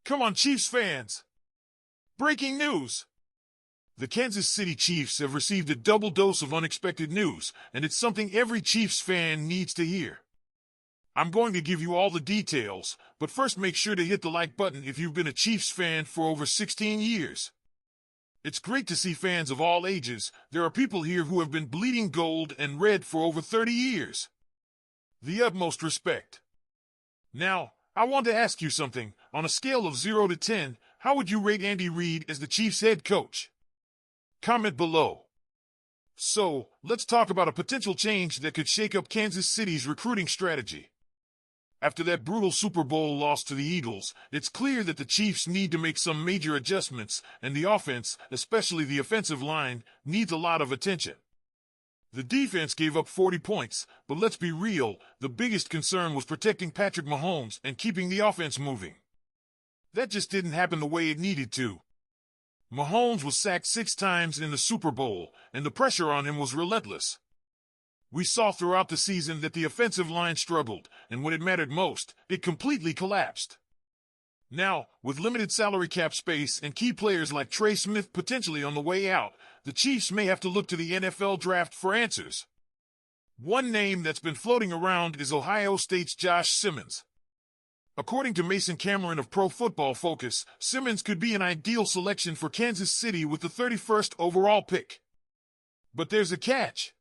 Come on, Chiefs fans! Breaking news! The Kansas City Chiefs have received a double dose of unexpected news, and it's something every Chiefs fan needs to hear. I'm going to give you all the details, but first make sure to hit the like button if you've been a Chiefs fan for over 16 years. It's great to see fans of all ages. There are people here who have been bleeding gold and red for over 30 years. The utmost respect. Now, I want to ask you something. On a scale of 0 to 10, how would you rate Andy Reid as the Chiefs head coach? Comment below. So, let's talk about a potential change that could shake up Kansas City's recruiting strategy. After that brutal Super Bowl loss to the Eagles, it's clear that the Chiefs need to make some major adjustments, and the offense, especially the offensive line, needs a lot of attention. The defense gave up 40 points, but let's be real, the biggest concern was protecting Patrick Mahomes and keeping the offense moving. That just didn't happen the way it needed to. Mahomes was sacked 6 times in the Super Bowl, and the pressure on him was relentless. We saw throughout the season that the offensive line struggled, and when it mattered most, it completely collapsed. Now, with limited salary cap space and key players like Trey Smith potentially on the way out, the Chiefs may have to look to the NFL draft for answers. One name that's been floating around is Ohio State's Josh Simmons. According to Mason Cameron of Pro Football Focus, Simmons could be an ideal selection for Kansas City with the 31st overall pick. But there's a catch.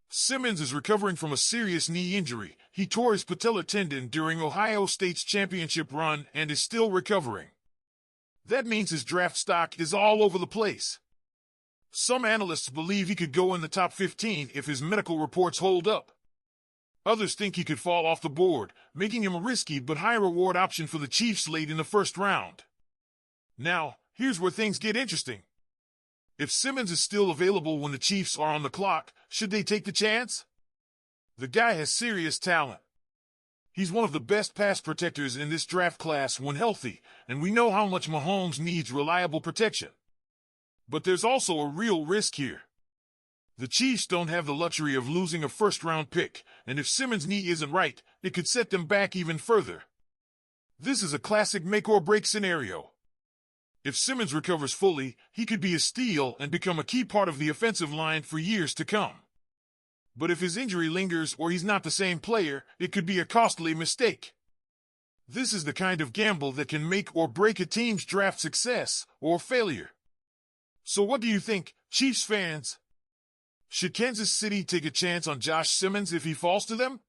Simmons is recovering from a serious knee injury. He tore his patellar tendon during Ohio State's championship run and is still recovering. That means his draft stock is all over the place. Some analysts believe he could go in the top 15 if his medical reports hold up. Others think he could fall off the board, making him a risky but high-reward option for the Chiefs late in the first round. Now, here's where things get interesting. If Simmons is still available when the Chiefs are on the clock, should they take the chance? The guy has serious talent. He's one of the best pass protectors in this draft class when healthy, and we know how much Mahomes needs reliable protection. But there's also a real risk here. The Chiefs don't have the luxury of losing a first-round pick, and if Simmons' knee isn't right, it could set them back even further. This is a classic make-or-break scenario. If Simmons recovers fully, he could be a steal and become a key part of the offensive line for years to come. But if his injury lingers or he's not the same player, it could be a costly mistake. This is the kind of gamble that can make or break a team's draft success or failure. So what do you think, Chiefs fans? Should Kansas City take a chance on Josh Simmons if he falls to them?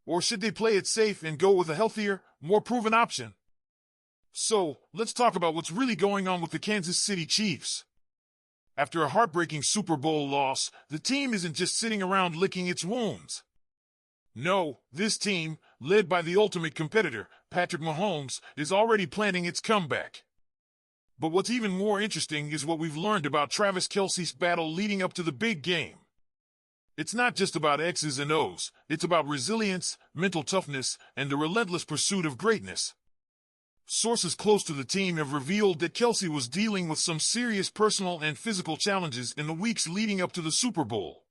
Or should they play it safe and go with a healthier, more proven option? So, let's talk about what's really going on with the Kansas City Chiefs. After a heartbreaking Super Bowl loss, the team isn't just sitting around licking its wounds. No, this team, led by the ultimate competitor, Patrick Mahomes, is already planning its comeback. But what's even more interesting is what we've learned about Travis Kelce's battle leading up to the big game. It's not just about X's and O's, it's about resilience, mental toughness, and the relentless pursuit of greatness. Sources close to the team have revealed that Kelce was dealing with some serious personal and physical challenges in the weeks leading up to the Super Bowl.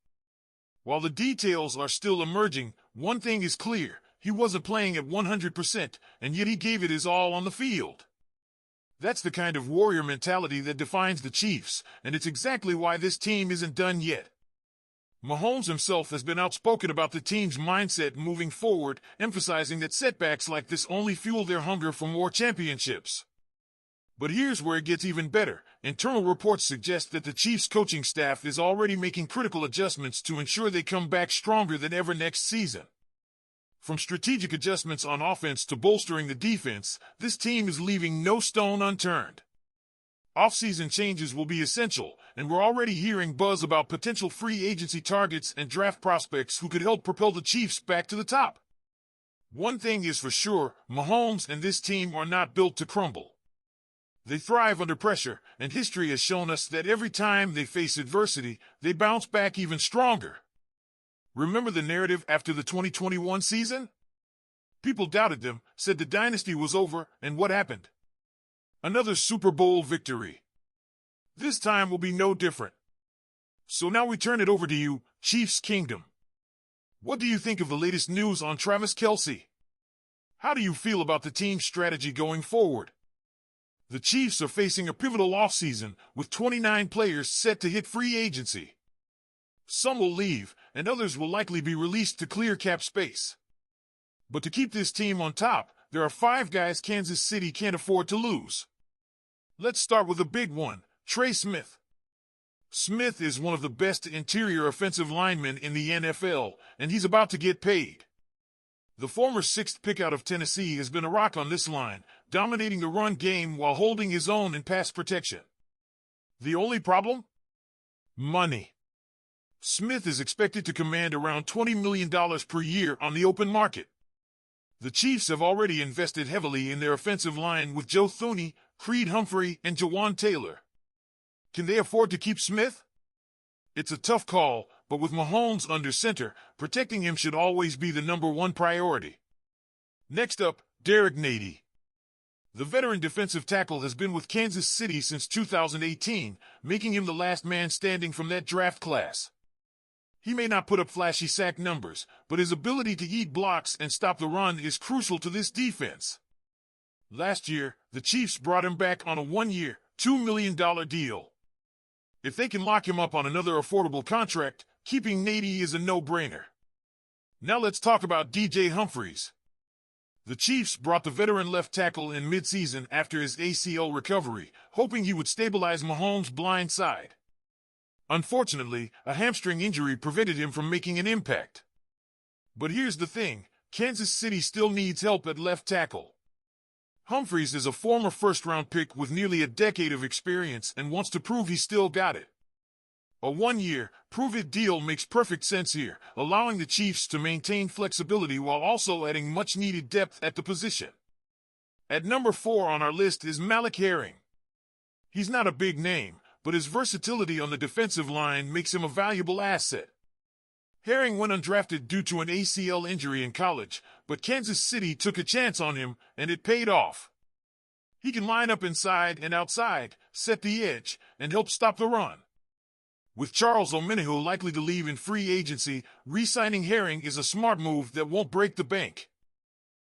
While the details are still emerging, one thing is clear: he wasn't playing at 100%, and yet he gave it his all on the field. That's the kind of warrior mentality that defines the Chiefs, and it's exactly why this team isn't done yet. Mahomes himself has been outspoken about the team's mindset moving forward, emphasizing that setbacks like this only fuel their hunger for more championships. But here's where it gets even better. Internal reports suggest that the Chiefs' coaching staff is already making critical adjustments to ensure they come back stronger than ever next season. From strategic adjustments on offense to bolstering the defense, this team is leaving no stone unturned. Off-season changes will be essential, and we're already hearing buzz about potential free agency targets and draft prospects who could help propel the Chiefs back to the top. One thing is for sure, Mahomes and this team are not built to crumble. They thrive under pressure, and history has shown us that every time they face adversity, they bounce back even stronger. Remember the narrative after the 2021 season? People doubted them, said the dynasty was over, and what happened? Another Super Bowl victory. This time will be no different. So now we turn it over to you, Chiefs Kingdom. What do you think of the latest news on Travis Kelce? How do you feel about the team's strategy going forward? The Chiefs are facing a pivotal offseason with 29 players set to hit free agency. Some will leave, and others will likely be released to clear cap space. But to keep this team on top, there are 5 guys Kansas City can't afford to lose. Let's start with a big one, Trey Smith. Smith is one of the best interior offensive linemen in the NFL, and he's about to get paid. The former 6th pick out of Tennessee has been a rock on this line, dominating the run game while holding his own in pass protection. The only problem? Money. Smith is expected to command around $20 million per year on the open market. The Chiefs have already invested heavily in their offensive line with Joe Thuney, Creed Humphrey, and Jawan Taylor. Can they afford to keep Smith? It's a tough call, but with Mahomes under center, protecting him should always be the #1 priority. Next up, Derek Nady. The veteran defensive tackle has been with Kansas City since 2018, making him the last man standing from that draft class. He may not put up flashy sack numbers, but his ability to eat blocks and stop the run is crucial to this defense. Last year, the Chiefs brought him back on a 1-year, $2 million deal. If they can lock him up on another affordable contract, keeping Nady is a no-brainer. Now let's talk about DJ Humphries. The Chiefs brought the veteran left tackle in midseason after his ACL recovery, hoping he would stabilize Mahomes' blind side. Unfortunately, a hamstring injury prevented him from making an impact. But here's the thing, Kansas City still needs help at left tackle. Humphries is a former first-round pick with nearly a decade of experience and wants to prove he's still got it. A 1-year, prove-it deal makes perfect sense here, allowing the Chiefs to maintain flexibility while also adding much-needed depth at the position. At number 4 on our list is Malik Herring. He's not a big name, but his versatility on the defensive line makes him a valuable asset. Herring went undrafted due to an ACL injury in college, but Kansas City took a chance on him, and it paid off. He can line up inside and outside, set the edge, and help stop the run. With Charles Omenihu likely to leave in free agency, re-signing Herring is a smart move that won't break the bank.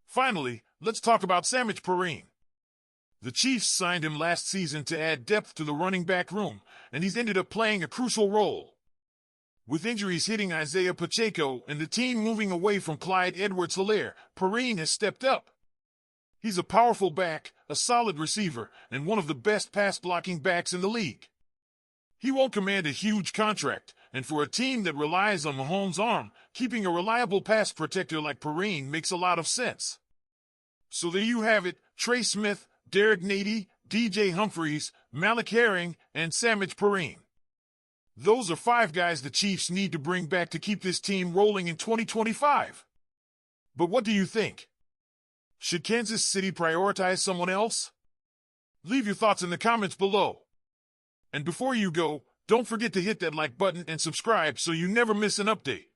Finally, let's talk about Samaje Perine. The Chiefs signed him last season to add depth to the running back room, and he's ended up playing a crucial role. With injuries hitting Isaiah Pacheco and the team moving away from Clyde Edwards-Helaire, Perine has stepped up. He's a powerful back, a solid receiver, and one of the best pass-blocking backs in the league. He won't command a huge contract, and for a team that relies on Mahomes' arm, keeping a reliable pass protector like Perine makes a lot of sense. So there you have it, Trey Smith, Derek Nady, DJ Humphries, Malik Herring, and Samaje Perine. Those are 5 guys the Chiefs need to bring back to keep this team rolling in 2025. But what do you think? Should Kansas City prioritize someone else? Leave your thoughts in the comments below. And before you go, don't forget to hit that like button and subscribe so you never miss an update.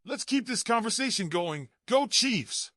Let's keep this conversation going. Go Chiefs!